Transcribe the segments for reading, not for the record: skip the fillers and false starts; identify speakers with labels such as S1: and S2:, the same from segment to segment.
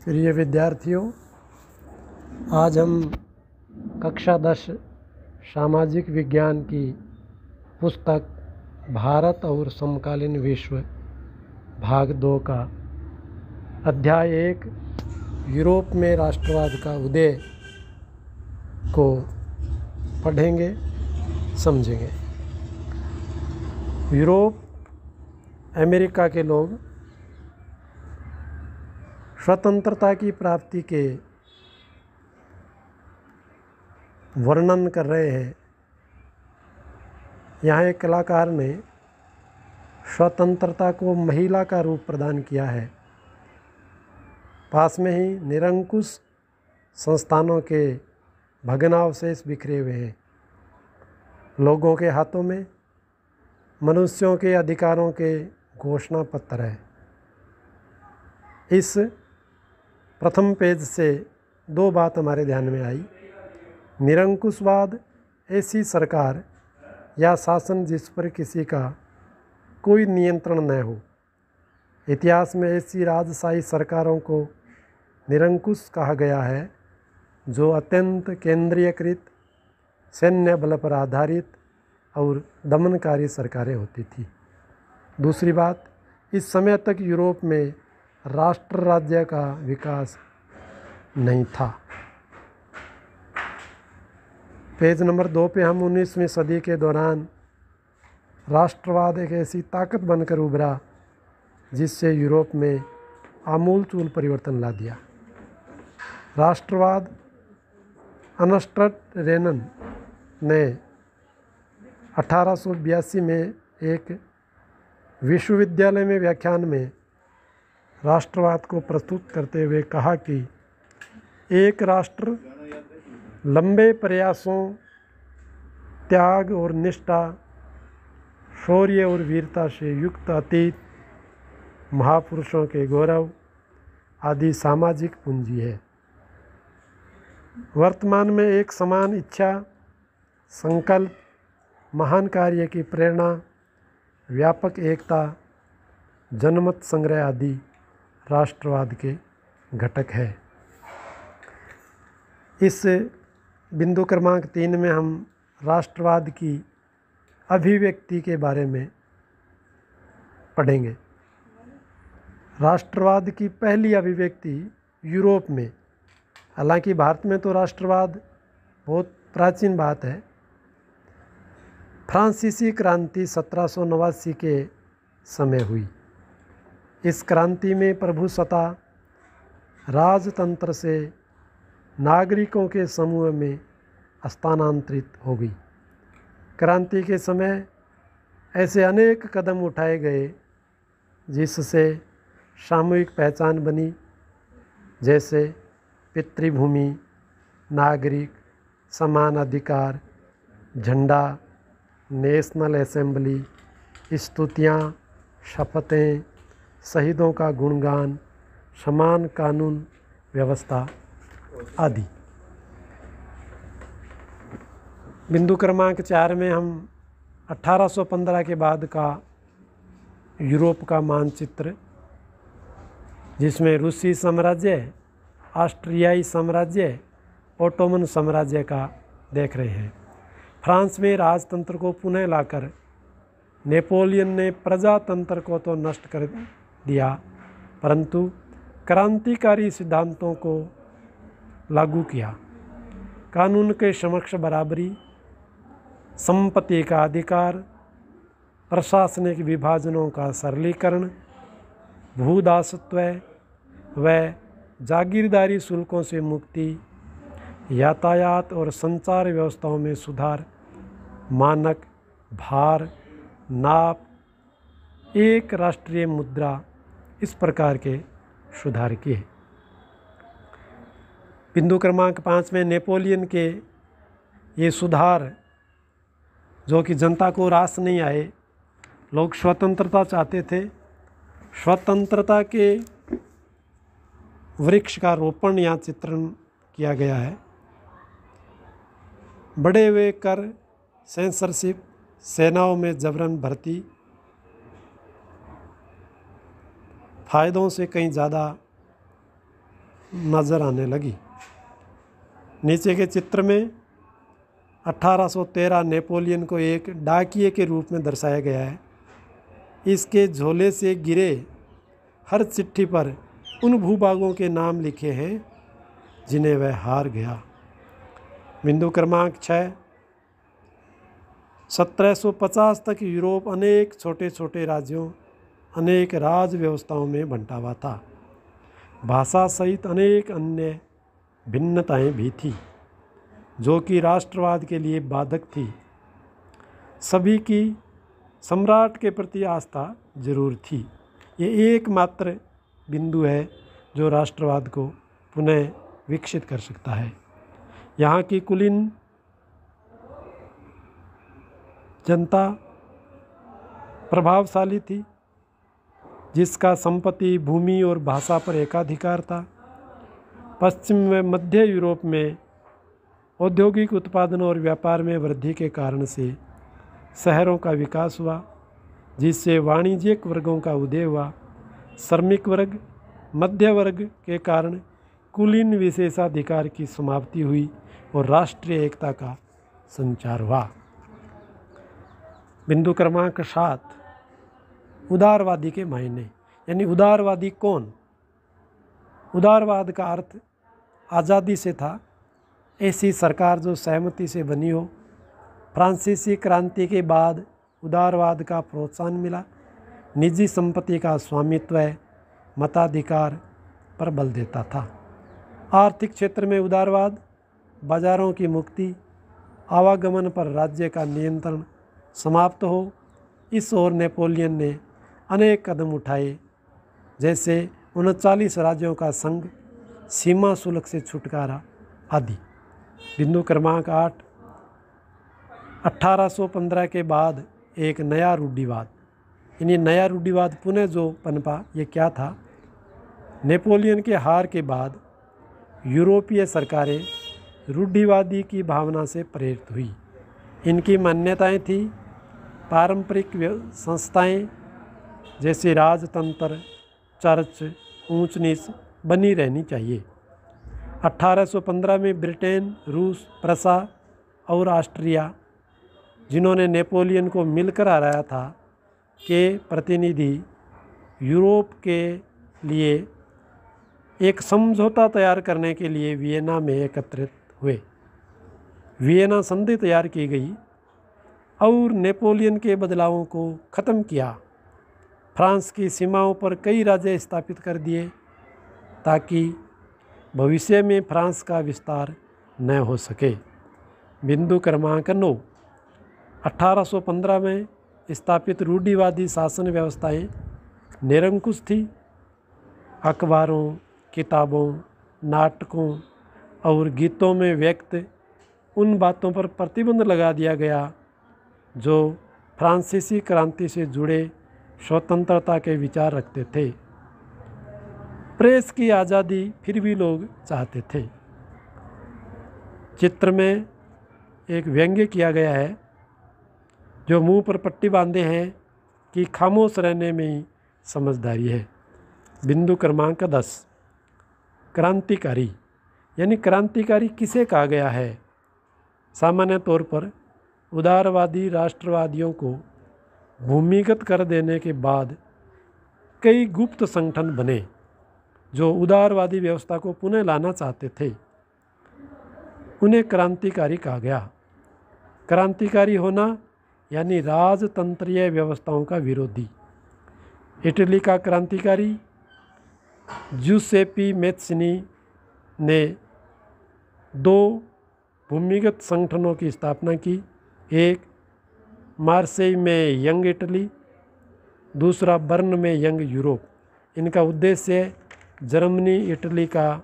S1: प्रिय विद्यार्थियों, आज हम कक्षा 10 सामाजिक विज्ञान की पुस्तक भारत और समकालीन विश्व भाग 2 का अध्याय 1 यूरोप में राष्ट्रवाद का उदय को पढ़ेंगे, समझेंगे। यूरोप अमेरिका के लोग स्वतंत्रता की प्राप्ति के वर्णन कर रहे हैं। यहाँ एक कलाकार ने स्वतंत्रता को महिला का रूप प्रदान किया है। पास में ही निरंकुश संस्थानों के भग्नावशेष बिखरे हुए हैं। लोगों के हाथों में मनुष्यों के अधिकारों के घोषणा पत्र है। इस प्रथम पेज से 2 बात हमारे ध्यान में आई। निरंकुशवाद ऐसी सरकार या शासन जिस पर किसी का कोई नियंत्रण न हो। इतिहास में ऐसी राजशाही सरकारों को निरंकुश कहा गया है जो अत्यंत केंद्रीयकृत, सैन्य बल पर आधारित और दमनकारी सरकारें होती थी। दूसरी बात, इस समय तक यूरोप में राष्ट्र राज्य का विकास नहीं था। पेज नंबर 2 पे हम 19वीं सदी के दौरान राष्ट्रवाद एक ऐसी ताकत बनकर उभरा जिससे यूरोप में आमूलचूल परिवर्तन ला दिया। राष्ट्रवाद अर्नस्ट रेनन ने 1882 में एक विश्वविद्यालय में व्याख्यान में राष्ट्रवाद को प्रस्तुत करते हुए कहा कि एक राष्ट्र लंबे प्रयासों, त्याग और निष्ठा, शौर्य और वीरता से युक्त अतीत, महापुरुषों के गौरव आदि सामाजिक पूंजी है। वर्तमान में एक समान इच्छा, संकल्प, महान कार्य की प्रेरणा, व्यापक एकता, जनमत संग्रह आदि राष्ट्रवाद के घटक है। इस बिंदु क्रमांक 3 में हम राष्ट्रवाद की अभिव्यक्ति के बारे में पढ़ेंगे। राष्ट्रवाद की पहली अभिव्यक्ति यूरोप में, हालांकि भारत में तो राष्ट्रवाद बहुत प्राचीन बात है। फ्रांसीसी क्रांति 1789 के समय हुई। इस क्रांति में प्रभुसत्ता राजतंत्र से नागरिकों के समूह में स्थानांतरित हो गई। क्रांति के समय ऐसे अनेक कदम उठाए गए जिससे सामूहिक पहचान बनी, जैसे पितृभूमि, नागरिक, समान अधिकार, झंडा, नेशनल असेंबली, स्तुतियाँ, शपथें, शहीदों का गुणगान, समान कानून व्यवस्था आदि। बिंदु क्रमांक 4 में हम 1815 के बाद का यूरोप का मानचित्र, जिसमें रूसी साम्राज्य, ऑस्ट्रियाई साम्राज्य, ओटोमन साम्राज्य का देख रहे हैं। फ्रांस में राजतंत्र को पुनः लाकर नेपोलियन ने प्रजातंत्र को तो नष्ट कर दिया, परंतु क्रांतिकारी सिद्धांतों को लागू किया। कानून के समक्ष बराबरी, संपत्ति का अधिकार, प्रशासनिक विभाजनों का सरलीकरण, भूदासत्व व जागीरदारी शुल्कों से मुक्ति, यातायात और संचार व्यवस्थाओं में सुधार, मानक, भार, नाप, एक राष्ट्रीय मुद्रा, इस प्रकार के सुधार किए। बिंदु क्रमांक 5 में नेपोलियन के ये सुधार, जो कि जनता को रास नहीं आए, लोग स्वतंत्रता चाहते थे। स्वतंत्रता के वृक्ष का रोपण यहाँ चित्रण किया गया है। बढ़े हुए कर, सेंसरशिप, सेनाओं में जबरन भर्ती, फ़ायदों से कहीं ज़्यादा नज़र आने लगी। नीचे के चित्र में 1813 नेपोलियन को एक डाकिये के रूप में दर्शाया गया है। इसके झोले से गिरे हर चिट्ठी पर उन भूभागों के नाम लिखे हैं जिन्हें वह हार गया। बिंदु क्रमांक 6, 1750 तक यूरोप अनेक छोटे छोटे राज्यों, अनेक राज व्यवस्थाओं में बंटा हुआ था। भाषा सहित अनेक अन्य भिन्नताएं भी थी जो कि राष्ट्रवाद के लिए बाधक थी। सभी की सम्राट के प्रति आस्था जरूर थी। ये एकमात्र बिंदु है जो राष्ट्रवाद को पुनः विकसित कर सकता है। यहाँ की कुलीन जनता प्रभावशाली थी, जिसका संपत्ति, भूमि और भाषा पर एकाधिकार था। पश्चिम व मध्य यूरोप में औद्योगिक उत्पादन और व्यापार में वृद्धि के कारण से शहरों का विकास हुआ, जिससे वाणिज्यिक वर्गों का उदय हुआ। श्रमिक वर्ग, मध्य वर्ग के कारण कुलीन विशेषाधिकार की समाप्ति हुई और राष्ट्रीय एकता का संचार हुआ। बिंदु क्रमांक 7, उदारवादी के मायने, यानी उदारवादी कौन? उदारवाद का अर्थ आज़ादी से था। ऐसी सरकार जो सहमति से बनी हो। फ्रांसीसी क्रांति के बाद उदारवाद का प्रोत्साहन मिला। निजी संपत्ति का स्वामित्व, मताधिकार पर बल देता था। आर्थिक क्षेत्र में उदारवाद, बाजारों की मुक्ति, आवागमन पर राज्य का नियंत्रण समाप्त हो। इस ओर नेपोलियन ने अनेक कदम उठाए, जैसे 39 राज्यों का संघ, सीमा शुल्क से छुटकारा आदि। बिंदु क्रमांक 8, 1815 के बाद एक नया रूढ़िवाद, यानी नया रूढ़िवाद पुनः जो पनपा, ये क्या था? नेपोलियन के हार के बाद यूरोपीय सरकारें रूढ़िवादी की भावना से प्रेरित हुई। इनकी मान्यताएं थी पारंपरिक संस्थाएं जैसे राजतंत्र, चर्च, ऊंच नीच बनी रहनी चाहिए। 1815 में ब्रिटेन, रूस, प्रसा और ऑस्ट्रिया, जिन्होंने नेपोलियन को मिलकर हराया था, के प्रतिनिधि यूरोप के लिए एक समझौता तैयार करने के लिए वियना में एकत्रित हुए। वियना संधि तैयार की गई और नेपोलियन के बदलावों को ख़त्म किया। फ्रांस की सीमाओं पर कई राज्य स्थापित कर दिए ताकि भविष्य में फ्रांस का विस्तार न हो सके। बिंदु क्रमांक 9, 1815 में स्थापित रूढ़िवादी शासन व्यवस्थाएं निरंकुश थी। अखबारों, किताबों, नाटकों और गीतों में व्यक्त उन बातों पर प्रतिबंध लगा दिया गया जो फ्रांसीसी क्रांति से जुड़े स्वतंत्रता के विचार रखते थे। प्रेस की आज़ादी फिर भी लोग चाहते थे। चित्र में एक व्यंग्य किया गया है जो मुंह पर पट्टी बांधे हैं कि खामोश रहने में ही समझदारी है। बिंदु क्रमांक 10, क्रांतिकारी, यानी क्रांतिकारी किसे कहा गया है? सामान्य तौर पर उदारवादी राष्ट्रवादियों को भूमिगत कर देने के बाद कई गुप्त संगठन बने जो उदारवादी व्यवस्था को पुनः लाना चाहते थे। उन्हें क्रांतिकारी कहा गया। क्रांतिकारी होना यानी राजतंत्रीय व्यवस्थाओं का विरोधी। इटली का क्रांतिकारी जूसेपी मैत्सिनी ने 2 भूमिगत संगठनों की स्थापना की। एक मार्सेई में यंग इटली, दूसरा बर्न में यंग यूरोप। इनका उद्देश्य जर्मनी, इटली का,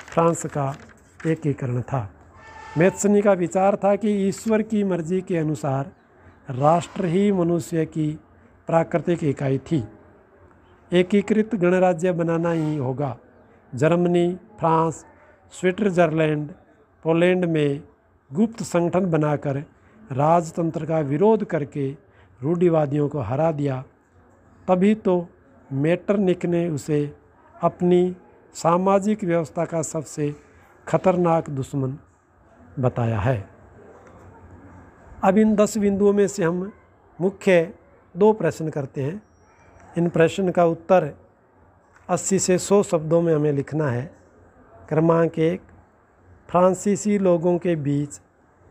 S1: फ्रांस का एकीकरण था। मैत्सिनी का विचार था कि ईश्वर की मर्जी के अनुसार राष्ट्र ही मनुष्य की प्राकृतिक इकाई थी। एकीकृत गणराज्य बनाना ही होगा। जर्मनी, फ्रांस, स्विट्जरलैंड, पोलैंड में गुप्त संगठन बनाकर राजतंत्र का विरोध करके रूढ़िवादियों को हरा दिया। तभी तो मेटरनिख ने उसे अपनी सामाजिक व्यवस्था का सबसे खतरनाक दुश्मन बताया है। अब इन 10 बिंदुओं में से हम मुख्य 2 प्रश्न करते हैं। इन प्रश्न का उत्तर 80 से 100 शब्दों में हमें लिखना है। क्रमांक 1, फ्रांसीसी लोगों के बीच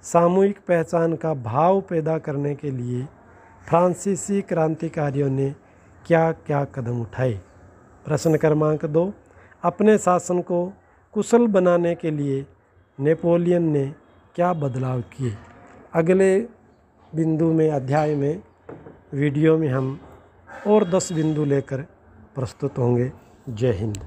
S1: सामूहिक पहचान का भाव पैदा करने के लिए फ्रांसीसी क्रांतिकारियों ने क्या क्या कदम उठाए। प्रश्न क्रमांक 2, अपने शासन को कुशल बनाने के लिए नेपोलियन ने क्या बदलाव किए। अगले बिंदु में, अध्याय में, वीडियो में हम और 10 बिंदु लेकर प्रस्तुत होंगे। जय हिंद।